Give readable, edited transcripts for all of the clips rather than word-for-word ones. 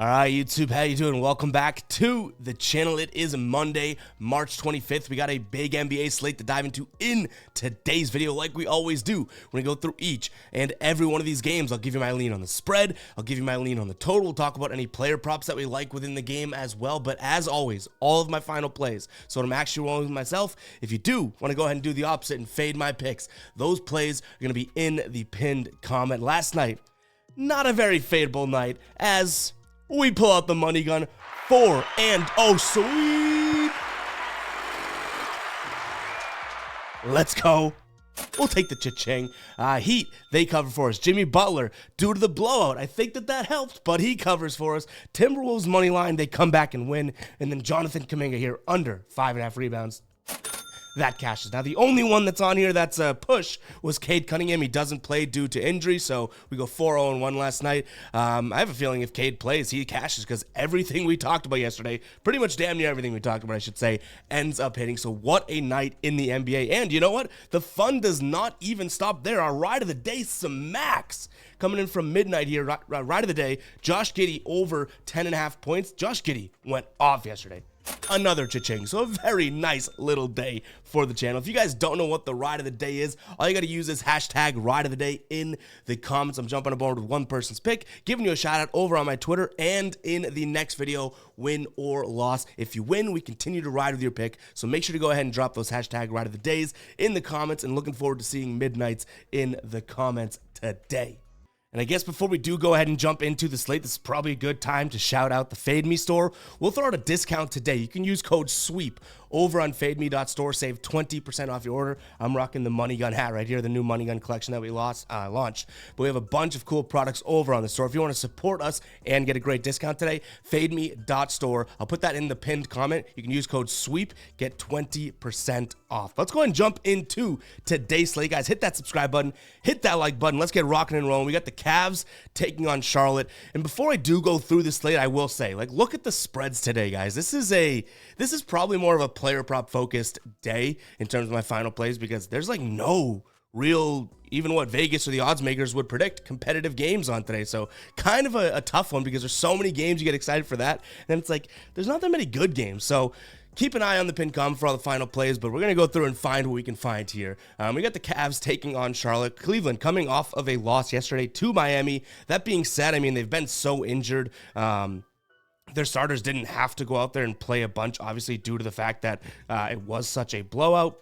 All right, YouTube, how you doing? Welcome back to the channel. It is Monday, March 25th. We got a big NBA slate to dive into in today's video, like we always do. We're going to go through each and every one of these games. I'll give you my lean on the spread. I'll give you my lean on the total. We'll talk about any player props that we like within the game as well. But as always, all of my final plays. So what I'm actually rolling with myself, if you do want to go ahead and do the opposite and fade my picks, those plays are going to be in the pinned comment. Last night, not a very fadeable night, as we pull out the money gun for and oh sweet. Let's go. We'll take the cha-ching. Heat, they cover for us. Jimmy Butler, due to the blowout, I think that helped, but he covers for us. Timberwolves money line, they come back and win. And then Jonathan Kuminga here, under 5.5 rebounds. That cashes. Now, the only one that's on here that's a push was Cade Cunningham. He doesn't play due to injury, so we go 4-0-1 last night. I have a feeling if Cade plays, he cashes because everything we talked about yesterday, pretty much damn near everything we talked about, I should say, ends up hitting. So what a night in the NBA. And you know what? The fun does not even stop there. Our ride of the day, some max. Coming in from midnight here, ride of the day, Josh Giddey over 10.5 points. Josh Giddey went off yesterday. Another cha-ching. So a very nice little day for the channel. If you guys don't know what the ride of the day is, all you got to use is hashtag ride of the day in the comments. I'm jumping aboard with one person's pick, giving you a shout out over on my Twitter and in the next video, win or loss. If you win, we continue to ride with your pick. So make sure to go ahead and drop those hashtag ride of the days in the comments, and looking forward to seeing midnights in the comments today. And I guess before we do go ahead and jump into the slate, this is probably a good time to shout out the Fade Me store. We'll throw out a discount today. You can use code SWEEP over on fademe.store. Save 20% off your order. I'm rocking the Money Gun hat right here, the new Money Gun collection that we launched. But we have a bunch of cool products over on the store. If you want to support us and get a great discount today, fademe.store. I'll put that in the pinned comment. You can use code SWEEP, get 20% off. Let's go ahead and jump into today's slate, guys. Hit that subscribe button, hit that like button. Let's get rocking and rolling. We got the Cavs taking on Charlotte. And before I do go through the slate, I will say, look at the spreads today, guys. This is probably more of a player prop focused day in terms of my final plays, because there's no real, even what Vegas or the odds makers would predict, competitive games on today. So kind of a tough one, because there's so many games you get excited for that. And it's there's not that many good games. So keep an eye on the pinned comment for all the final plays, but we're going to go through and find what we can find here. We got the Cavs taking on Charlotte. Cleveland coming off of a loss yesterday to Miami. That being said, I mean, they've been so injured. Their starters didn't have to go out there and play a bunch, obviously, due to the fact that it was such a blowout.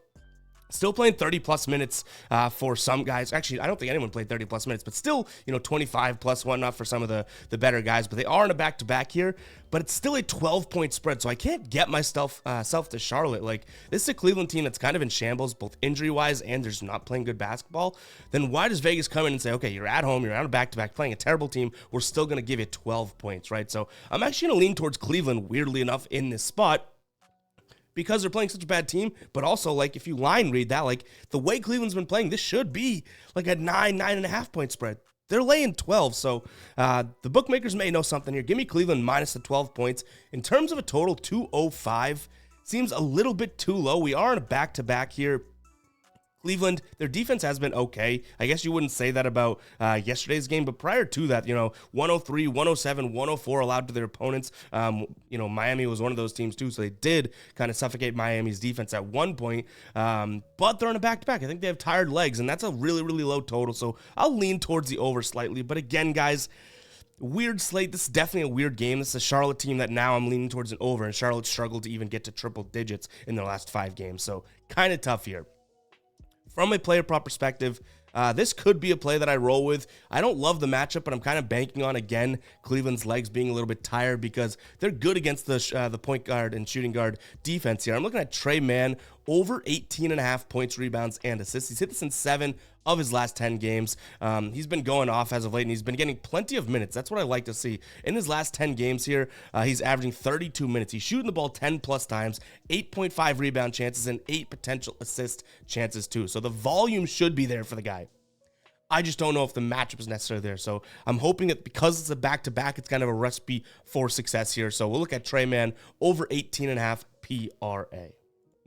Still playing 30-plus minutes for some guys. Actually, I don't think anyone played 30-plus minutes, but still, 25-plus whatnot for some of the better guys. But they are in a back-to-back here, but it's still a 12-point spread, so I can't get myself self to Charlotte. This is a Cleveland team that's kind of in shambles, both injury-wise and they're just not playing good basketball. Then why does Vegas come in and say, okay, you're at home, you're on a back-to-back, playing a terrible team, we're still going to give you 12 points, right? So I'm actually going to lean towards Cleveland, weirdly enough, in this spot, because they're playing such a bad team. But also, if you line read that, the way Cleveland's been playing, this should be a 9.5 point spread. They're laying 12, so the bookmakers may know something here. Give me Cleveland minus the 12 points. In terms of a total, 205 seems a little bit too low. We are in a back-to-back here. Cleveland, their defense has been okay. I guess you wouldn't say that about yesterday's game, but prior to that, 103, 107, 104 allowed to their opponents. Miami was one of those teams too, so they did kind of suffocate Miami's defense at one point, but they're on a back-to-back. I think they have tired legs, and that's a really, really low total, so I'll lean towards the over slightly. But again, guys, weird slate. This is definitely a weird game. This is a Charlotte team that now I'm leaning towards an over, and Charlotte struggled to even get to triple digits in their last 5 games, so kind of tough here. From a player prop perspective, this could be a play that I roll with. I don't love the matchup, but I'm kind of banking on, again, Cleveland's legs being a little bit tired, because they're good against the point guard and shooting guard defense here. I'm looking at Trey Mann over 18.5 points, rebounds, and assists. He's hit this in 7 of his last 10 games. He's been going off as of late, and he's been getting plenty of minutes. That's what I like to see. In his last 10 games here, he's averaging 32 minutes. He's shooting the ball 10-plus times, 8.5 rebound chances, and 8 potential assist chances too. So the volume should be there for the guy. I just don't know if the matchup is necessarily there. So I'm hoping that because it's a back-to-back, it's kind of a recipe for success here. So we'll look at Trey Mann over 18.5 PRA.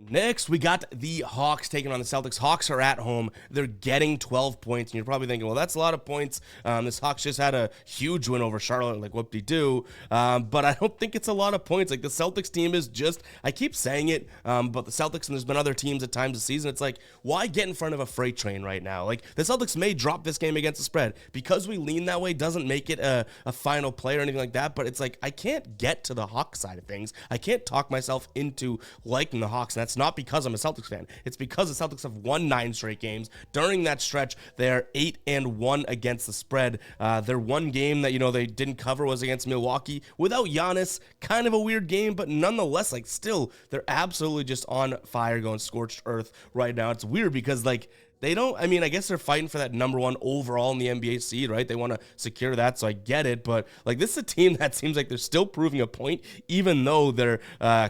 Next, we got the Hawks taking on the Celtics. Hawks are at home. They're getting 12 points, and you're probably thinking, well, that's a lot of points. This Hawks just had a huge win over Charlotte, like whoop-de-doo. But I don't think it's a lot of points. Like, the Celtics team is just, I keep saying it, but the Celtics, and there's been other teams at times this season, it's like, why get in front of a freight train right now? Like, the Celtics may drop this game against the spread. Because we lean that way doesn't make it a final play or anything like that, but it's like, I can't get to the Hawks side of things. I can't talk myself into liking the Hawks, and that's not because I'm a Celtics fan. It's because the Celtics have won 9 straight games. During that stretch, they are 8-1 against the spread. Their one game that, they didn't cover was against Milwaukee without Giannis. Kind of a weird game, but nonetheless, like, still, they're absolutely just on fire, going scorched earth right now. It's weird because, like, they don't, I guess they're fighting for that number 1 overall in the NBA seed, right? They want to secure that, so I get it. But, like, this is a team that seems like they're still proving a point, even though they're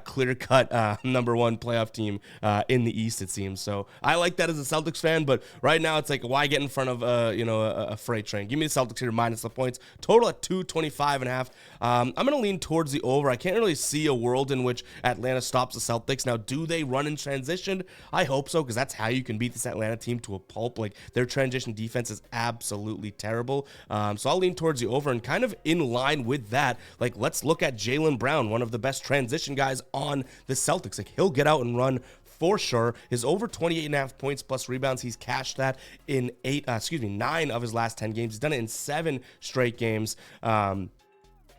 clear-cut number 1 playoff team in the East, it seems. So I like that as a Celtics fan, but right now it's like, why get in front of, a freight train? Give me the Celtics here minus the points. Total at 225.5. I'm going to lean towards the over. I can't really see a world in which Atlanta stops the Celtics. Now, do they run in transition? I hope so, because that's how you can beat this Atlanta team to a pulp. Like, their transition defense is absolutely terrible. So I'll lean towards the over, and kind of in line with that, like, let's look at Jaylen Brown, one of the best transition guys on the Celtics. Like, he'll get out and run for sure. His over 28.5 points plus rebounds, he's cashed that in 9 of his last 10 games. He's done it in 7 straight games.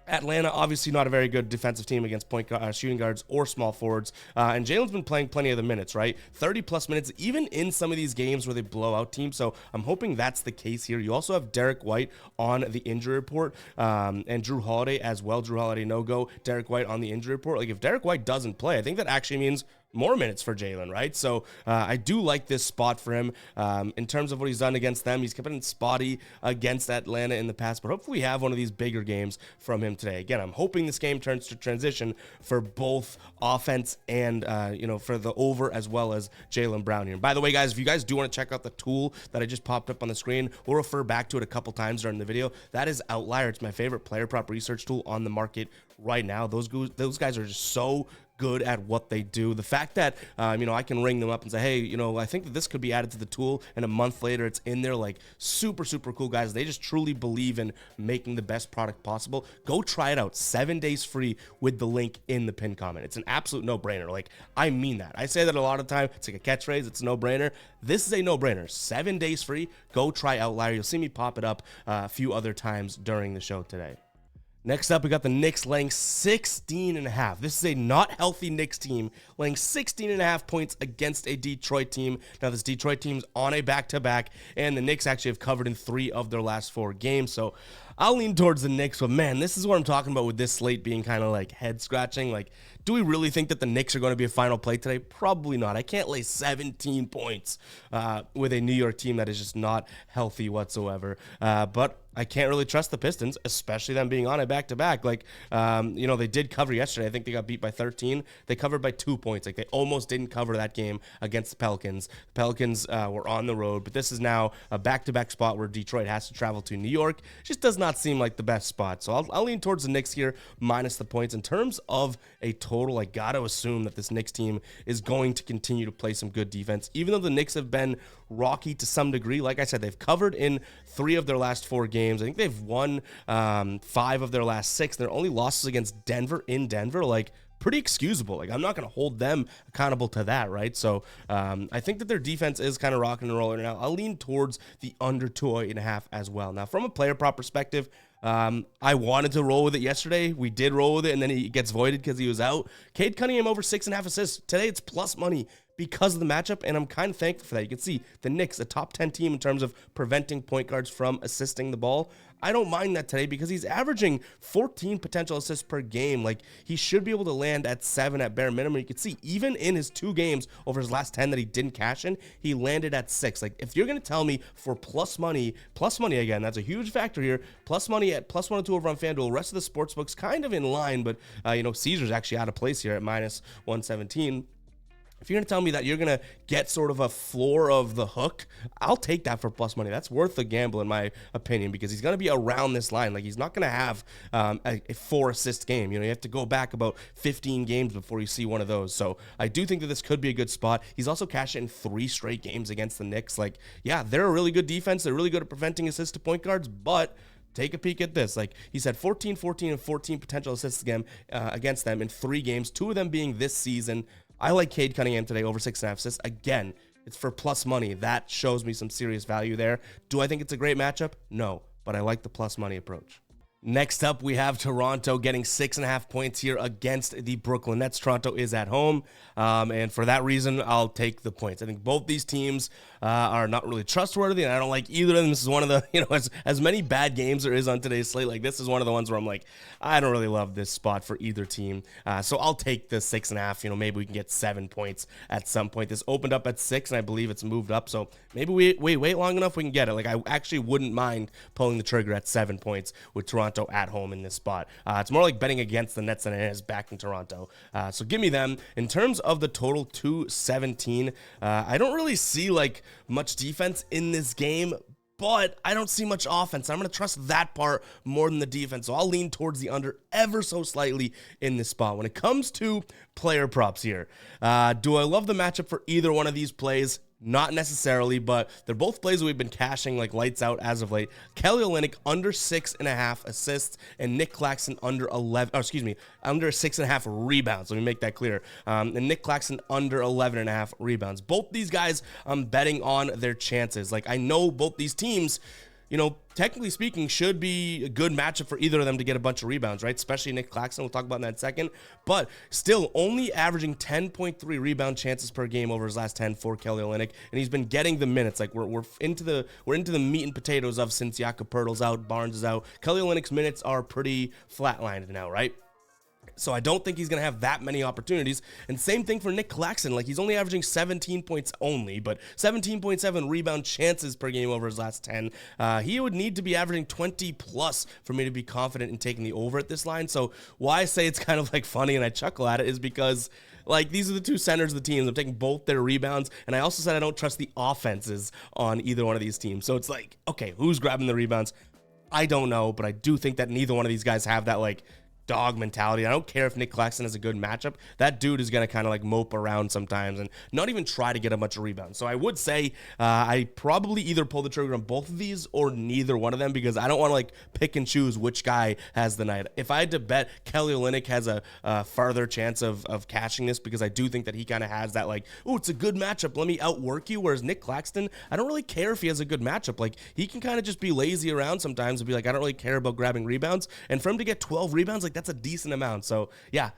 Atlanta, obviously not a very good defensive team against shooting guards or small forwards. And Jaylen's been playing plenty of the minutes, right? 30-plus minutes, even in some of these games where they blow out teams. So I'm hoping that's the case here. You also have Derek White on the injury report, and Drew Holiday as well. Drew Holiday no-go, Derek White on the injury report. Like, if Derek White doesn't play, I think that actually means more minutes for Jaylen, right? So I do like this spot for him. In terms of what he's done against them, he's been spotty against Atlanta in the past, but hopefully we have one of these bigger games from him today. Again, I'm hoping this game turns to transition for both offense and, for the over as well as Jaylen Brown here. And by the way, guys, if you guys do want to check out the tool that I just popped up on the screen, we'll refer back to it a couple times during the video. That is Outlier. It's my favorite player prop research tool on the market right now. Those guys are just so good at what they do. The fact that, I can ring them up and say, hey, I think that this could be added to the tool, and a month later it's in there, like, super, super cool guys. They just truly believe in making the best product possible. Go try it out. 7 days free with the link in the pinned comment. It's an absolute no-brainer. Like, I mean that. I say that a lot of time. It's like a catchphrase. It's a no-brainer. This is a no-brainer. 7 days free. Go try Outlier. You'll see me pop it up a few other times during the show today. Next up, we got the Knicks laying 16.5. This is a not healthy Knicks team laying 16.5 points against a Detroit team. Now, this Detroit team's on a back-to-back, and the Knicks actually have covered in 3 of their last 4 games. So I'll lean towards the Knicks, but man, this is what I'm talking about with this slate being kind of like head-scratching. Like, do we really think that the Knicks are going to be a final play today? Probably not. I can't lay 17 points with a New York team that is just not healthy whatsoever. But I can't really trust the Pistons, especially them being on a back-to-back. Like, they did cover yesterday. I think they got beat by 13. They covered by 2 points. Like, they almost didn't cover that game against the Pelicans. The Pelicans were on the road, but this is now a back-to-back spot where Detroit has to travel to New York. Just does not seem like the best spot. So I'll lean towards the Knicks here, minus the points. In terms of a total, I got to assume that this Knicks team is going to continue to play some good defense, even though the Knicks have been rocky to some degree. Like I said, they've covered in 3 of their last 4 games. I think they've won 5 of their last 6. Their only losses against Denver in Denver, like, pretty excusable. Like, I'm not going to hold them accountable to that, right? So I think that their defense is kind of rocking and rolling now. I'll lean towards the under 2.5 as well. Now, from a player prop perspective, I wanted to roll with it yesterday. We did roll with it, and then he gets voided because he was out. Cade Cunningham over 6.5 assists. Today it's plus money because of the matchup, and I'm kind of thankful for that. You can see the Knicks, a top 10 team in terms of preventing point guards from assisting the ball. I don't mind that today because he's averaging 14 potential assists per game. Like, he should be able to land at 7 at bare minimum. You can see even in his 2 games over his last 10 that he didn't cash in, he landed at 6. Like, if you're going to tell me for plus money again, that's a huge factor here. Plus money at plus 102 over on FanDuel. The rest of the sports books kind of in line, but Caesar's actually out of place here at minus 117. If you're going to tell me that you're going to get sort of a floor of the hook, I'll take that for plus money. That's worth the gamble, in my opinion, because he's going to be around this line. Like, he's not going to have a 4-assist game. You know, you have to go back about 15 games before you see one of those. So I do think that this could be a good spot. He's also cashed in 3 straight games against the Knicks. Like, yeah, they're a really good defense. They're really good at preventing assists to point guards, but take a peek at this. Like, he's had 14, 14, and 14 potential assists against them in 3 games, 2 of them being this season. I like Cade Cunningham today over 6.5 assists. Again, it's for plus money. That shows me some serious value there. Do I think it's a great matchup? No, but I like the plus money approach. Next up, we have Toronto getting 6.5 points here against the Brooklyn Nets. Toronto is at home, and for that reason, I'll take the points. I think both these teams are not really trustworthy, and I don't like either of them. This is one of the, as many bad games there is on today's slate, like this is one of the ones where I'm like, I don't really love this spot for either team. So I'll take the 6.5. Maybe we can get 7 points at some point. This opened up at 6, and I believe it's moved up. So maybe we wait long enough, we can get it. Like, I actually wouldn't mind pulling the trigger at 7 points with Toronto at home in this spot. It's more like betting against the Nets than it is backing Toronto. So give me them. In terms of the total, 217, I don't really see like much defense in this game, but I don't see much offense. I'm going to trust that part more than the defense. So I'll lean towards the under ever so slightly in this spot. When it comes to player props here, do I love the matchup for either one of these plays? Not necessarily, but they're both plays that we've been cashing like lights out as of late. Kelly Olynyk under 6.5 assists and Nick Claxton under 6.5 rebounds. Let me make that clear. And Nick Claxton under 11.5 rebounds. Both these guys, I'm betting on their chances. Like, I know both these teams, technically speaking, should be a good matchup for either of them to get a bunch of rebounds, right? Especially Nick Claxton. We'll talk about that in a second. But still, only averaging 10.3 rebound chances per game over his last 10 for Kelly Olynyk, and he's been getting the minutes. Like, we're into the meat and potatoes of since Jakob Poeltl's out, Barnes is out. Kelly Olynyk's minutes are pretty flatlined now, right? So I don't think he's going to have that many opportunities. And same thing for Nick Claxton. Like, he's only averaging 17 points only, but 17.7 rebound chances per game over his last 10. He would need to be averaging 20 plus for me to be confident in taking the over at this line. So why I say it's kind of like funny and I chuckle at it is because, like, these are the two centers of the teams. I'm taking both their rebounds, and I also said I don't trust the offenses on either one of these teams. So it's like, okay, who's grabbing the rebounds? I don't know, but I do think that neither one of these guys have that, like, dog mentality. I don't care if Nick Claxton has a good matchup. That dude is going to kind of like mope around sometimes and not even try to get a bunch of rebounds. So I would say I probably either pull the trigger on both of these or neither one of them, because I don't want to like pick and choose which guy has the night. If I had to bet, Kelly Olynyk has a farther chance of cashing this, because I do think that he kind of has that like, oh, it's a good matchup, let me outwork you. Whereas Nick Claxton, I don't really care if he has a good matchup. Like, he can kind of just be lazy around sometimes and be like, I don't really care about grabbing rebounds. And for him to get 12 rebounds, like, that's a decent amount. So yeah,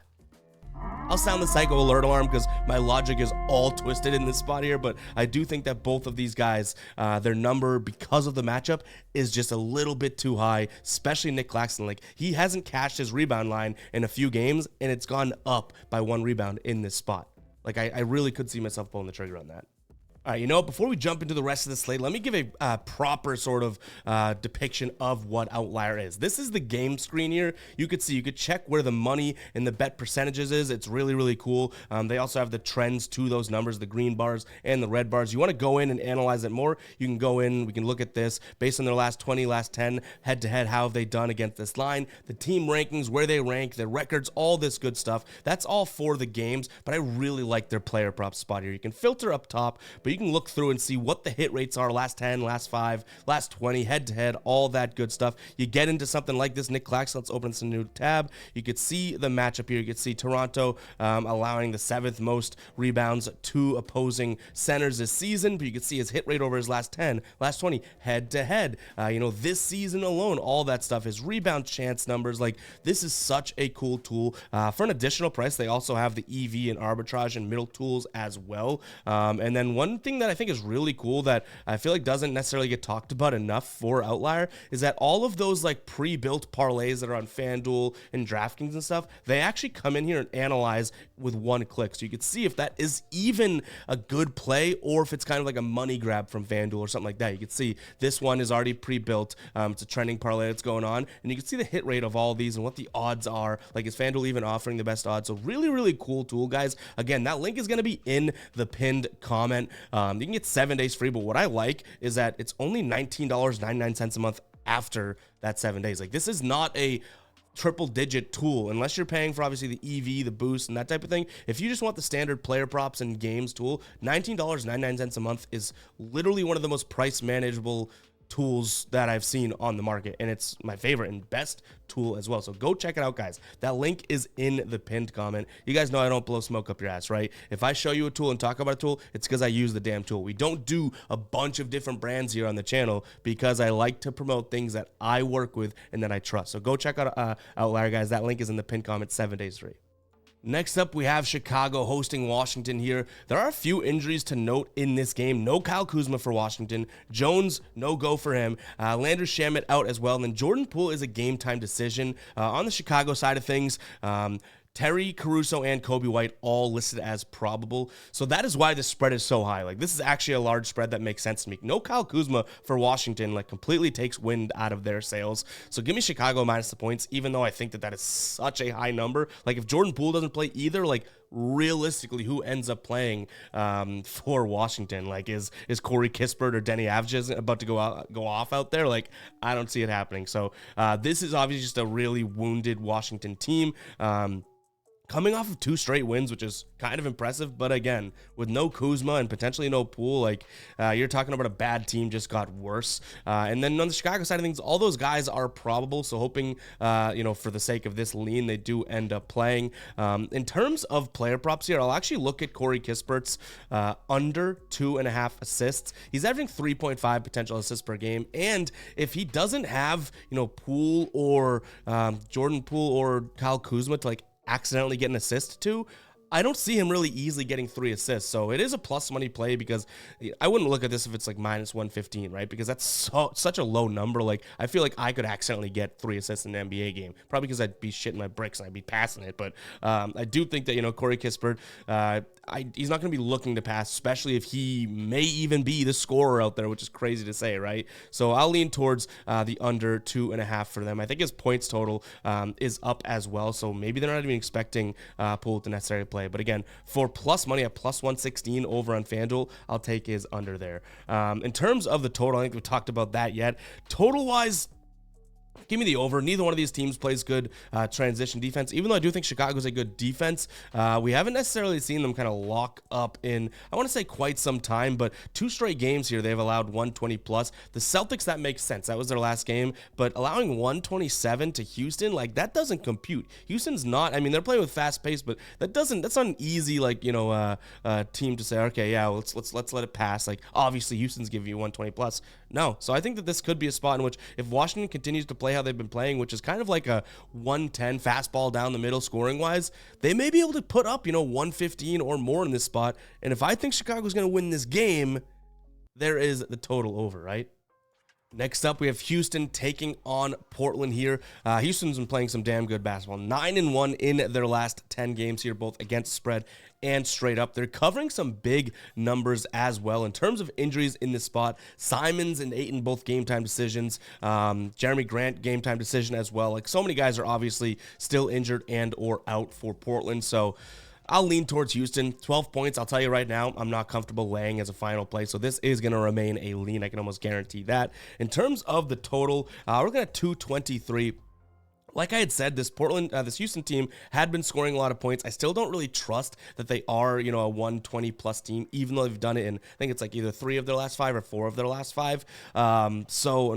I'll sound the psycho alert alarm because my logic is all twisted in this spot here, but I do think that both of these guys, their number, because of the matchup, is just a little bit too high, especially Nick Claxton. Like, he hasn't cashed his rebound line in a few games, and it's gone up by 1 rebound in this spot. Like, I really could see myself pulling the trigger on that. All right, before we jump into the rest of the slate, let me give a proper sort of depiction of what Outlier is. This is the game screen here. You could check where the money and the bet percentages is. It's really, really cool. They also have the trends to those numbers, the green bars and the red bars. You want to go in and analyze it more, you can go in, we can look at this based on their last 20, last 10, head-to-head, how have they done against this line, the team rankings, where they rank, their records, all this good stuff. That's all for the games, but I really like their player prop spot here. You can filter up top, but you can look through and see what the hit rates are, last 10, last 5, last 20, head-to-head, all that good stuff. You get into something like this, Nick Claxton. Let's open this new tab. You could see the matchup here. You could see Toronto allowing the 7th most rebounds to opposing centers this season, but you could see his hit rate over his last 10, last 20, head-to-head. This season alone, all that stuff, his rebound chance numbers. Like, this is such a cool tool. For an additional price, they also have the EV and arbitrage and middle tools as well. And then one thing that I think is really cool that I feel like doesn't necessarily get talked about enough for Outlier is that all of those like pre-built parlays that are on FanDuel and DraftKings and stuff, they actually come in here and analyze with one click. So you can see if that is even a good play or if it's kind of like a money grab from FanDuel or something like that. You can see this one is already pre-built. It's a trending parlay that's going on, and you can see the hit rate of all these and what the odds are. Like, is FanDuel even offering the best odds? So really, really cool tool, guys. Again, that link is going to be in the pinned comment. You can get 7 days free, but what I like is that it's only $19.99 a month after that 7 days. Like, this is not a triple digit tool unless you're paying for obviously the EV, the boost, and that type of thing. If you just want the standard player props and games tool, $19.99 a month is literally one of the most price manageable tools that I've seen on the market, and it's my favorite and best tool as well. So go check it out, guys. That link is in the pinned comment. You guys know I don't blow smoke up your ass, right? If I show you a tool and talk about a tool, it's because I use the damn tool. We don't do a bunch of different brands here on the channel because I like to promote things that I work with and that I trust. So go check out Outlier, guys. That link is in the pinned comment. 7 days free. Next up, we have Chicago hosting Washington here. There are a few injuries to note in this game. No Kyle Kuzma for Washington. Jones, no go for him. Landry Shamet out as well. And then Jordan Poole is a game time decision. On the Chicago side of things, Terry, Caruso, and Kobe White all listed as probable. So that is why the spread is so high. Like, this is actually a large spread that makes sense to me. No Kyle Kuzma for Washington, like, completely takes wind out of their sails. So give me Chicago minus the points, even though I think that that is such a high number. Like, if Jordan Poole doesn't play either, like, realistically, who ends up playing for Washington? Like, is Corey Kispert or Denny Avdija about to go off out there? Like, I don't see it happening. So this is obviously just a really wounded Washington team. Coming off of 2 straight wins, which is kind of impressive, but again, with no Kuzma and potentially no Poole, like, you're talking about a bad team just got worse. And then on the Chicago side of things, all those guys are probable, so hoping, for the sake of this lean, they do end up playing. In terms of player props here, I'll actually look at Corey Kispert's under 2.5 assists. He's averaging 3.5 potential assists per game, and if he doesn't have, Poole or Jordan Poole or Kyle Kuzma to, like, accidentally get an assist to, I don't see him really easily getting 3 assists. So it is a plus money play because I wouldn't look at this if it's like minus 115, right? Because that's such a low number. Like, I feel like I could accidentally get 3 assists in an NBA game, probably because I'd be shitting my bricks and I'd be passing it. But I do think that, Corey Kispert, he's not going to be looking to pass, especially if he may even be the scorer out there, which is crazy to say, right? So I'll lean towards the under 2.5 for them. I think his points total is up as well. So maybe they're not even expecting Poole to necessarily play. But again, for plus money at plus 116 over on FanDuel, I'll take his under there. In terms of the total, I think we've talked about that yet. Total-wise, give me the over. Neither one of these teams plays good transition defense. Even though I do think Chicago's a good defense, we haven't necessarily seen them kind of lock up in, I want to say, quite some time, but 2 straight games here, they've allowed 120 plus. The Celtics, that makes sense. That was their last game, but allowing 127 to Houston, like, that doesn't compute. Houston's not, I mean, they're playing with fast pace, but that's not an easy, like, team to say, okay, yeah, let's let it pass. Like, obviously Houston's giving you 120 plus. No. So I think that this could be a spot in which if Washington continues to play how they've been playing, which is kind of like a 110 fastball down the middle scoring wise, they may be able to put up, 115 or more in this spot. And if I think Chicago's going to win this game, there is the total over, right? Next up, we have Houston taking on Portland here. Houston's been playing some damn good basketball. 9-1 in their last 10 games here, both against spread and straight up. They're covering some big numbers as well. In terms of injuries in this spot, Simons and Ayton both game time decisions. Jeremy Grant game time decision as well. Like, so many guys are obviously still injured and or out for Portland. So I'll lean towards Houston. 12 points, I'll tell you right now, I'm not comfortable laying as a final play, so this is going to remain a lean. I can almost guarantee that. In terms of the total, we're looking at 223. Like I had said, this Houston team had been scoring a lot of points. I still don't really trust that they are, a 120-plus team, even though they've done it in, I think it's like either 3 of their last 5 or 4 of their last 5. And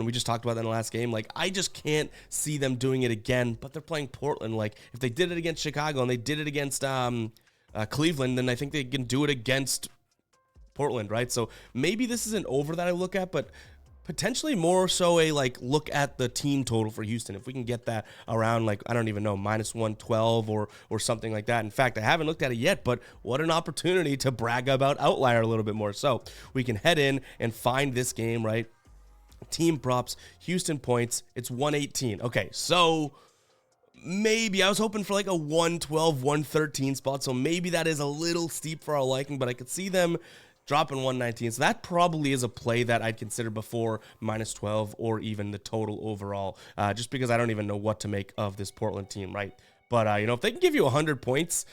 we just talked about that in the last game. Like, I just can't see them doing it again, but they're playing Portland. Like, if they did it against Chicago and they did it against Cleveland, then I think they can do it against Portland, right? So maybe this is an over that I look at, but potentially more so a like look at the team total for Houston. If we can get that around like, I don't even know, minus 112 or something like that. In fact, I haven't looked at it yet, but what an opportunity to brag about Outlier a little bit more. So we can head in and find this game, right? Team props, Houston points, it's 118. Okay, so maybe I was hoping for like a 112, 113 spot, so maybe that is a little steep for our liking, but I could see them dropping 119. So that probably is a play that I'd consider before minus 12 or even the total overall, just because I don't even know what to make of this Portland team, right? But, if they can give you 100 points,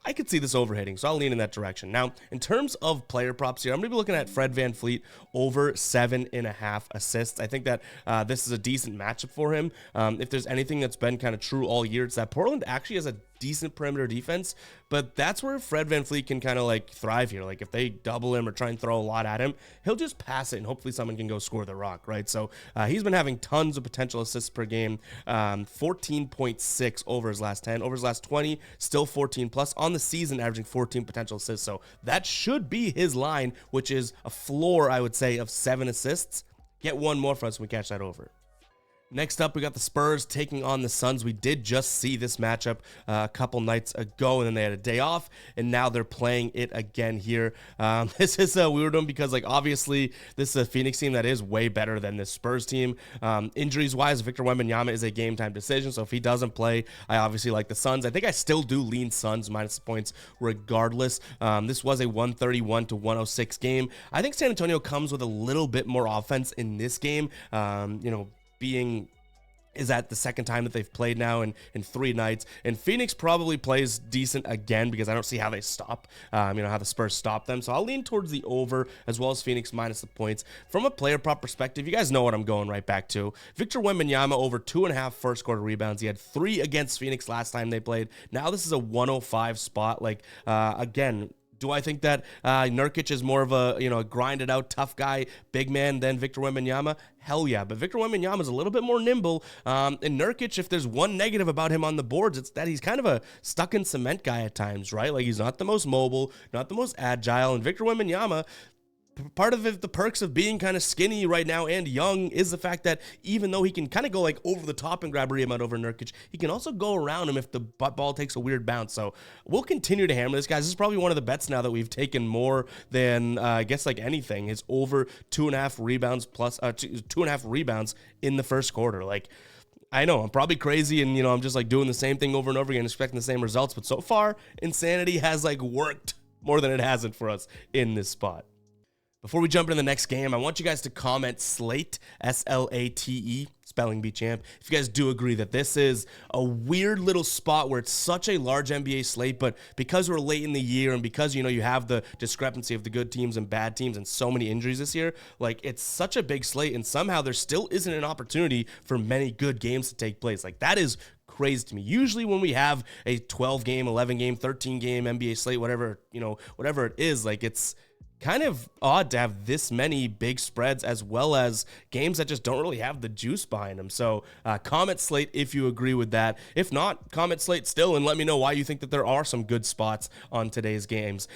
I could see this overhitting, so I'll lean in that direction. Now, in terms of player props here, I'm going to be looking at Fred VanVleet over 7.5 assists. I think that this is a decent matchup for him. If there's anything that's been kind of true all year, it's that Portland actually has a decent perimeter defense, but that's where Fred VanVleet can kind of like thrive here. Like if they double him or try and throw a lot at him, he'll just pass it and hopefully someone can go score the rock, right? So he's been having tons of potential assists per game, 14.6 over his last 10, over his last 20, still 14 plus on the season, averaging 14 potential assists. So that should be his line, which is a floor, I would say, of 7 assists. Get one more for us when we catch that over. Next up, we got the Spurs taking on the Suns. We did just see this matchup a couple nights ago, and then they had a day off, and now they're playing it again here. This is a weird one because, like, obviously, this is a Phoenix team that is way better than this Spurs team. Injuries-wise, Victor Wembanyama is a game-time decision, so if he doesn't play, I obviously like the Suns. I think I still do lean Suns minus the points regardless. This was a 131 to 106 game. I think San Antonio comes with a little bit more offense in this game, is that the second time that they've played now in 3 nights, and Phoenix probably plays decent again because I don't see how they stop, how the Spurs stop them. So I'll lean towards the over as well as Phoenix minus the points. From a player prop perspective, you guys know what I'm going right back to. Victor Wembanyama over 2.5 first quarter rebounds. He had 3 against Phoenix last time they played. Now this is a 105 spot. Again, do I think that Nurkic is more of a grinded out tough guy, big man than Victor Wembanyama? Hell yeah, but Victor Wembanyama is a little bit more nimble. And Nurkic, if there's one negative about him on the boards, it's that he's kind of a stuck in cement guy at times, right? Like he's not the most mobile, not the most agile, and Victor Wembanyama, part of the perks of being kind of skinny right now and young is the fact that even though he can kind of go like over the top and grab a rebound over Nurkic, he can also go around him if the ball takes a weird bounce. So we'll continue to hammer this, guys. This is probably one of the bets now that we've taken more than I guess like anything. Is over 2.5 rebounds plus 2.5 rebounds in the first quarter. Like, I know I'm probably crazy and I'm just like doing the same thing over and over again, expecting the same results. But so far, insanity has like worked more than it hasn't for us in this spot. Before we jump into the next game, I want you guys to comment SLATE, S-L-A-T-E, spelling bee champ, if you guys do agree that this is a weird little spot where it's such a large NBA slate, but because we're late in the year and because, you have the discrepancy of the good teams and bad teams and so many injuries this year, like it's such a big slate and somehow there still isn't an opportunity for many good games to take place. Like that is crazy to me. Usually when we have a 12 game, 11 game, 13 game NBA slate, whatever it is, like it's kind of odd to have this many big spreads as well as games that just don't really have the juice behind them. So comment SLATE if you agree with that. If not, comment SLATE still and let me know why you think that there are some good spots on today's games.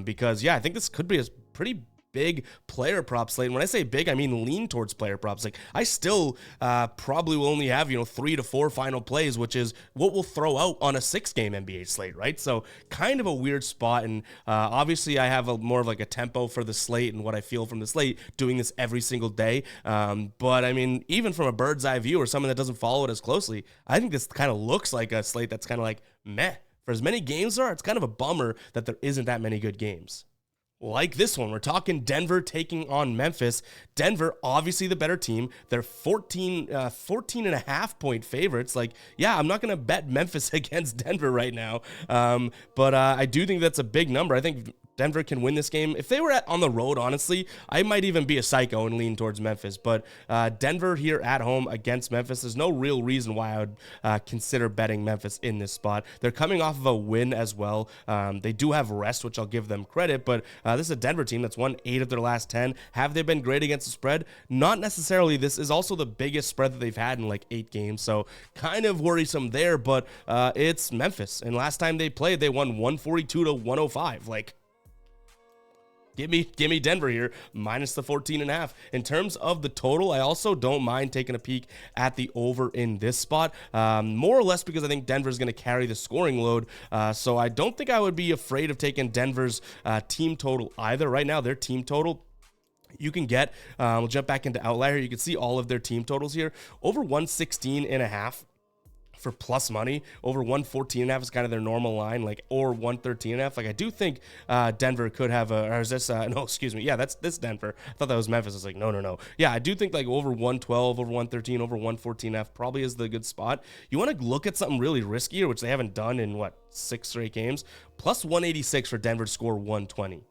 Because I think this could be a pretty big player prop slate. And when I say big, I mean lean towards player props. Like I still probably will only have 3 to 4 final plays, which is what we'll throw out on a 6-game NBA slate, right? So kind of a weird spot. And obviously I have more of like a tempo for the slate and what I feel from the slate doing this every single day. But I mean, even from a bird's eye view or someone that doesn't follow it as closely, I think this kind of looks like a slate that's kind of like meh. For as many games there are, it's kind of a bummer that there isn't that many good games. Like this one, we're talking Denver taking on Memphis. Denver, obviously the better team. They're 14 and a half point favorites. Like, I'm not going to bet Memphis against Denver right now. But I do think that's a big number. I think Denver can win this game. If they were on the road, honestly, I might even be a psycho and lean towards Memphis. But Denver here at home against Memphis, there's no real reason why I would consider betting Memphis in this spot. They're coming off of a win as well. They do have rest, which I'll give them credit. But this is a Denver team that's won 8 of their last 10. Have they been great against the spread? Not necessarily. This is also the biggest spread that they've had in like 8 games. So kind of worrisome there. But it's Memphis. And last time they played, they won 142 to 105. Like, Give me Denver here, minus the 14.5. In terms of the total, I also don't mind taking a peek at the over in this spot, more or less because I think Denver's going to carry the scoring load. So I don't think I would be afraid of taking Denver's team total either. Right now, their team total, you can get, we'll jump back into Outlier. You can see all of their team totals here. Over 116.5 for plus money. Over 114.5 is kind of their normal line, like, or 113.5. Like, I do think Denver could have a, or is this, no, excuse me. Yeah, that's this Denver. I thought that was Memphis. I was like, no. Yeah, I do think like over 112, over 113, over 114.5 probably is the good spot. You want to look at something really riskier, which they haven't done in, what, 6 straight games? Plus 186 for Denver to score 120.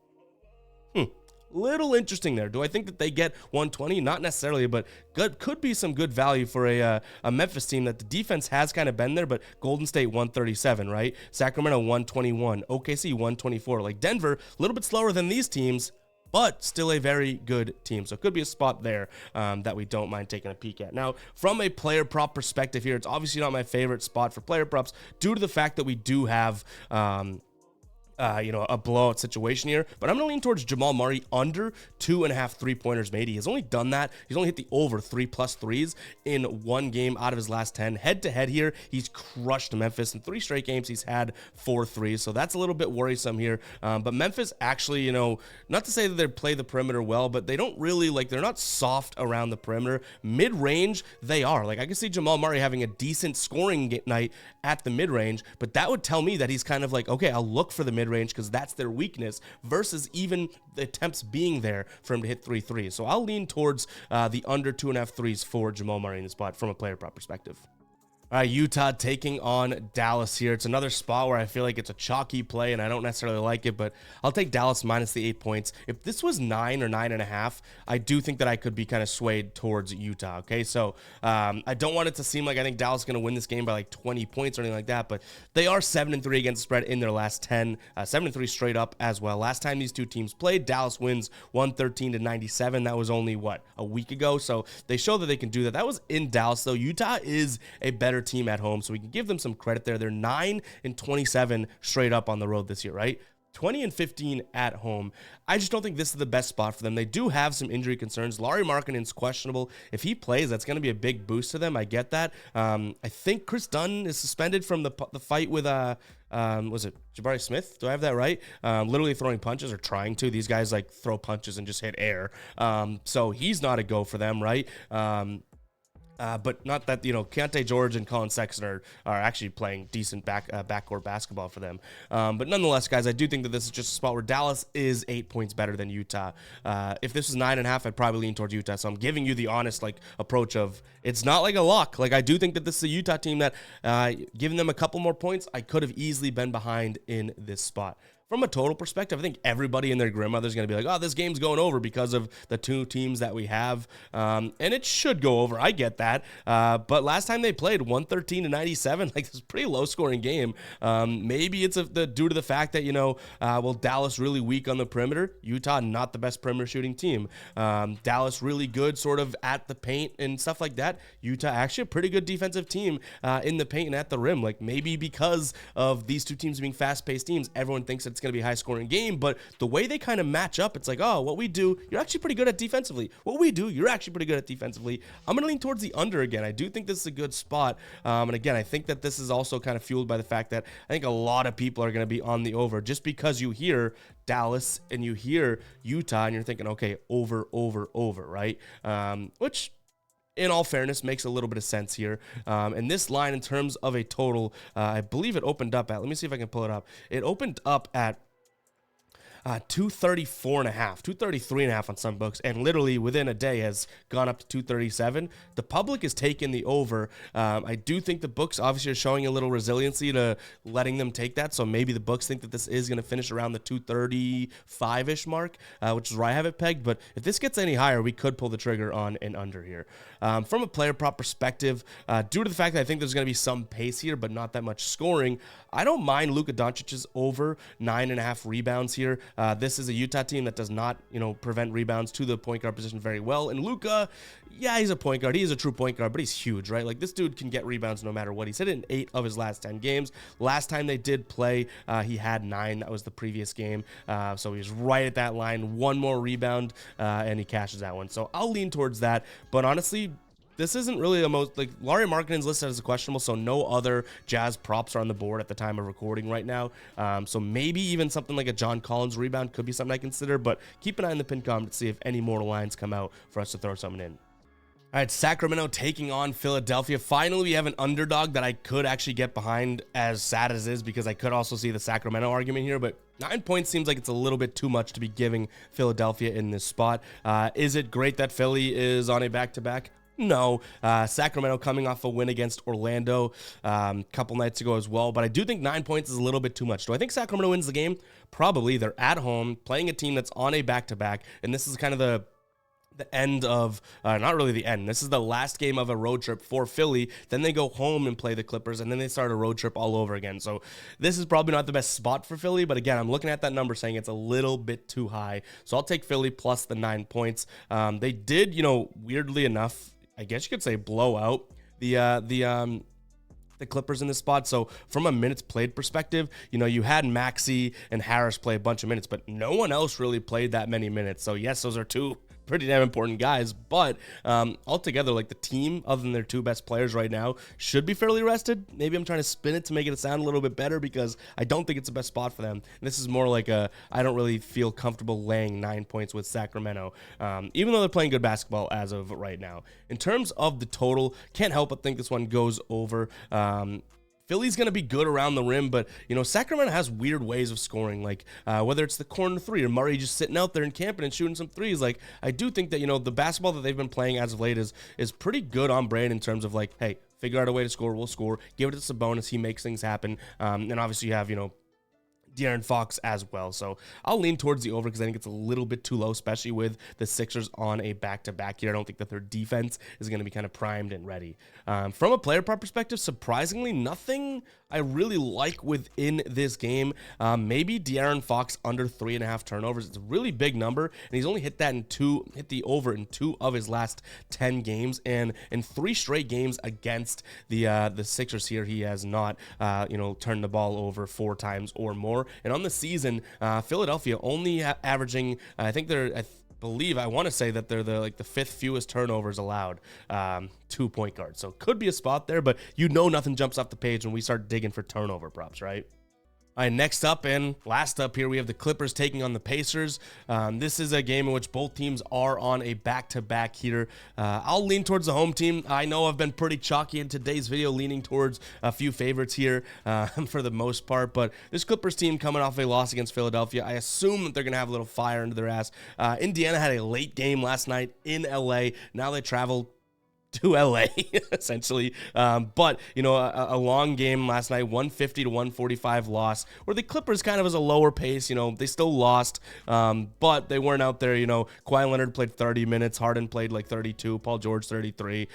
Little interesting there. Do I think that they get 120? Not necessarily, but good, could be some good value for a Memphis team that the defense has kind of been there, but Golden State 137, right? Sacramento 121, OKC 124. Like Denver, a little bit slower than these teams, but still a very good team. So it could be a spot there that we don't mind taking a peek at. Now, from a player prop perspective here, it's obviously not my favorite spot for player props due to the fact that we do have a blowout situation here, but I'm going to lean towards Jamal Murray under 2.5 3-pointers made. He has only done that. He's only hit the over 3+ threes in one game out of his last 10. Head to head here, he's crushed Memphis. In 3 straight games, he's had 4 threes, so that's a little bit worrisome here. But Memphis actually, not to say that they play the perimeter well, but they don't really, they're not soft around the perimeter. Mid-range, they are. Like, I can see Jamal Murray having a decent scoring night at the mid-range, but that would tell me that he's kind of like, okay, I'll look for the mid-range because that's their weakness, versus even the attempts being there for him to hit 3 threes. So I'll lean towards the under 2.5 threes for Jamal Murray in the spot from a player prop perspective. All right, Utah taking on Dallas here. It's another spot where I feel like it's a chalky play, and I don't necessarily like it, but I'll take Dallas minus the 8 points. If this was 9 or 9.5, I do think that I could be kind of swayed towards Utah, okay? So I don't want it to seem like I think Dallas is going to win this game by like 20 points or anything like that, but they are 7-3 against the spread in their last 10, 7-3 straight up as well. Last time these two teams played, Dallas wins 113-97. That was only, a week ago? So they show that they can do that. That was in Dallas, though. Utah is a better team at home, so we can give them some credit there. They're 9-27 straight up on the road this year, right? 20-15 at home. I just don't think this is the best spot for them. They do have some injury concerns. Lauri Markkanen's questionable. If he plays, that's going to be a big boost to them. I get that. I think Chris Dunn is suspended from the fight with was it Jabari Smith? Do I have that right? Literally throwing punches, or trying to. These guys throw punches and just hit air. So he's not a go for them, right? But not that, Keontae George and Colin Sexton are actually playing decent backcourt basketball for them. But nonetheless, guys, I do think that this is just a spot where Dallas is 8 points better than Utah. If this was 9.5, I'd probably lean towards Utah. So I'm giving you the honest, approach of it's not like a lock. I do think that this is a Utah team that, giving them a couple more points, I could have easily been behind in this spot. From a total perspective, I think everybody and their grandmother is going to be like, oh, this game's going over because of the two teams that we have. And it should go over. I get that. But last time they played, 113-97, this is a pretty low-scoring game. Maybe it's due to the fact that, Dallas really weak on the perimeter. Utah, not the best perimeter shooting team. Dallas really good sort of at the paint and stuff like that. Utah actually a pretty good defensive team in the paint and at the rim. Maybe because of these two teams being fast-paced teams, everyone thinks that it's going to be a high-scoring game, but the way they kind of match up, it's like, oh, what we do, you're actually pretty good at defensively. What we do, you're actually pretty good at defensively. I'm going to lean towards the under again. I do think this is a good spot, and again, I think that this is also kind of fueled by the fact that I think a lot of people are going to be on the over, just because you hear Dallas and you hear Utah, and you're thinking, okay, over, right? Which, in all fairness, makes a little bit of sense here. And this line, in terms of a total, I believe it opened up at, let me see if I can pull it up. It opened up at 234.5, 233.5 on some books, and literally within a day has gone up to 237. The public is taking the over. I do think the books obviously are showing a little resiliency to letting them take that, so maybe the books think that this is going to finish around the 235-ish mark, which is where I have it pegged, but if this gets any higher, we could pull the trigger on an under here. From a player prop perspective, due to the fact that I think there's going to be some pace here, but not that much scoring, I don't mind Luka Doncic's over 9.5 rebounds here. This is a Utah team that does not, prevent rebounds to the point guard position very well. And Luka, yeah, he's a point guard. He is a true point guard, but he's huge, right? Like, this dude can get rebounds no matter what. He's hit it in 8 of his last 10 games. Last time they did play, he had 9. That was the previous game. So he was right at that line. One more rebound, and he cashes that one. So I'll lean towards that. But honestly, this isn't really the most, like, Lauri Markkanen's listed as a questionable, so no other Jazz props are on the board at the time of recording right now. So maybe even something like a John Collins rebound could be something I consider, but keep an eye on the pin comment to see if any more lines come out for us to throw something in. All right, Sacramento taking on Philadelphia. Finally, we have an underdog that I could actually get behind, as sad as it is, because I could also see the Sacramento argument here, but 9 points seems like it's a little bit too much to be giving Philadelphia in this spot. Is it great that Philly is on a back-to-back? No. Sacramento coming off a win against Orlando a couple nights ago as well, but I do think 9 points is a little bit too much. Do I think Sacramento wins the game? Probably. They're at home, playing a team that's on a back-to-back, and this is kind of the end of, not really the end. This is the last game of a road trip for Philly. Then they go home and play the Clippers, and then they start a road trip all over again. So this is probably not the best spot for Philly, but again, I'm looking at that number saying it's a little bit too high. So I'll take Philly plus the 9 points. They did, weirdly enough, I guess you could say, blow out the Clippers in this spot. So from a minutes played perspective, you had Maxey and Harris play a bunch of minutes, but no one else really played that many minutes. So yes, those are two pretty damn important guys, but altogether, like, the team, other than their 2 best players right now, should be fairly rested. Maybe I'm trying to spin it to make it sound a little bit better, because I don't think it's the best spot for them. And this is more like I don't really feel comfortable laying 9 points with Sacramento, even though they're playing good basketball as of right now. In terms of the total, can't help but think this one goes over. Philly's going to be good around the rim, but, Sacramento has weird ways of scoring, like whether it's the corner 3 or Murray just sitting out there and camping and shooting some threes. Like, I do think that, the basketball that they've been playing as of late is pretty good on brand in terms of, like, hey, figure out a way to score, we'll score. Give it to Sabonis, he makes things happen. And obviously you have, De'Aaron Fox as well. So I'll lean towards the over because I think it's a little bit too low, especially with the Sixers on a back-to-back here. I don't think that their defense is going to be kind of primed and ready. From a player prop perspective, surprisingly, nothing I really like within this game. Maybe De'Aaron Fox under 3.5 turnovers. It's a really big number, and he's only hit the over in 2 of his last 10 games, and in 3 straight games against the Sixers here, he has not turned the ball over 4 times or more. And on the season, Philadelphia only averaging, I want to say that they're the 5th fewest turnovers allowed to point guards. So could be a spot there, but nothing jumps off the page when we start digging for turnover props, right? All right, next up and last up here, we have the Clippers taking on the Pacers. This is a game in which both teams are on a back-to-back here. I'll lean towards the home team. I know I've been pretty chalky in today's video, leaning towards a few favorites here for the most part, but this Clippers team coming off a loss against Philadelphia, I assume that they're going to have a little fire under their ass. Indiana had a late game last night in LA. Now they travel to LA essentially, but a long game last night, 150 to 145 loss, where the Clippers kind of was a lower pace. They still lost, but they weren't out there. Kawhi Leonard played 30 minutes, Harden played like 32, Paul George 33.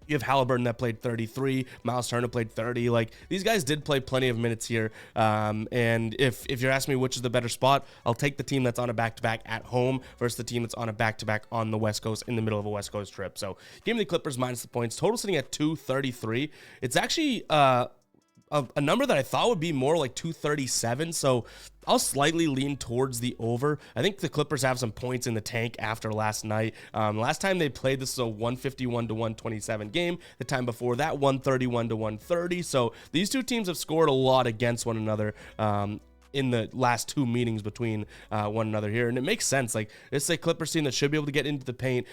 You have Halliburton that played 33. Miles Turner played 30. Like, these guys did play plenty of minutes here. And if you're asking me which is the better spot, I'll take the team that's on a back-to-back at home versus the team that's on a back-to-back on the West Coast in the middle of a West Coast trip. So give me the Clippers minus the points. Total sitting at 233. It's actually a number that I thought would be more like 237. So I'll slightly lean towards the over. I think the Clippers have some points in the tank after last night. Last time they played, this is a 151 to 127 game. The time before that, 131 to 130. So these two teams have scored a lot against one another in the last 2 meetings between one another here. And it makes sense. Like, it's a Clippers team that should be able to get into the paint.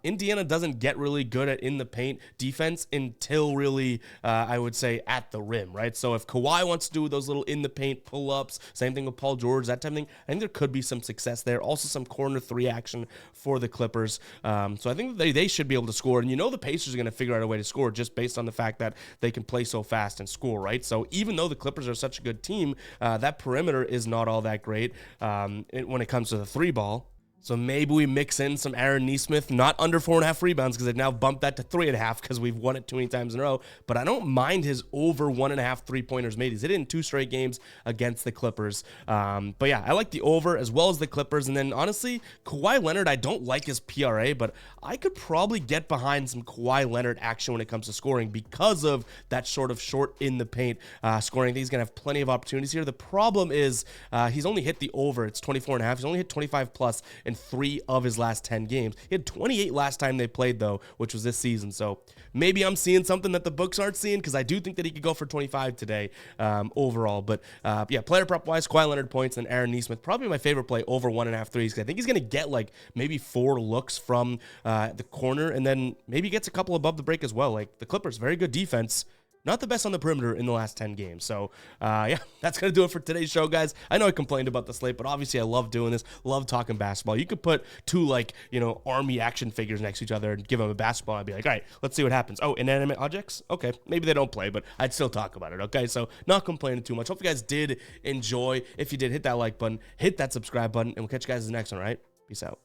Indiana doesn't get really good at in the paint defense until really, I would say, at the rim, right? So if Kawhi wants to do those little in the paint pull-ups, same thing with Paul George, that type of thing, I think there could be some success there. Also some corner 3 action for the Clippers. So I think they should be able to score. And the Pacers are going to figure out a way to score just based on the fact that they can play so fast and score, right? So even though the Clippers are such a good team, that perimeter is not all that great when it comes to the 3 ball. So maybe we mix in some Aaron Nesmith, not under 4.5 rebounds, because they've now bumped that to 3.5 because we've won it too many times in a row. But I don't mind his over 1.5 3-pointers made. He's hit it in 2 straight games against the Clippers. But yeah, I like the over as well as the Clippers. And then honestly, Kawhi Leonard, I don't like his PRA, but I could probably get behind some Kawhi Leonard action when it comes to scoring because of that sort of short in the paint scoring. I think he's going to have plenty of opportunities here. The problem is he's only hit the over. It's 24.5. He's only hit 25 plus in 3 of his last 10 games. He had 28 last time they played, though, which was this season. So maybe I'm seeing something that the books aren't seeing, because I do think that he could go for 25 today overall. But yeah, player prop wise, Kawhi Leonard points and Aaron Nesmith, probably my favorite play over 1.5 threes. I think he's going to get like maybe 4 looks from the corner, and then maybe gets a couple above the break as well. Like the Clippers, very good defense. Not the best on the perimeter in the last 10 games. So, yeah, that's going to do it for today's show, guys. I know I complained about the slate, but obviously I love doing this, love talking basketball. You could put 2, like, Army action figures next to each other and give them a basketball. I'd be like, all right, let's see what happens. Oh, inanimate objects? Okay, maybe they don't play, but I'd still talk about it, okay? So, not complaining too much. Hope you guys did enjoy. If you did, hit that like button, hit that subscribe button, and we'll catch you guys in the next one, all right? Peace out.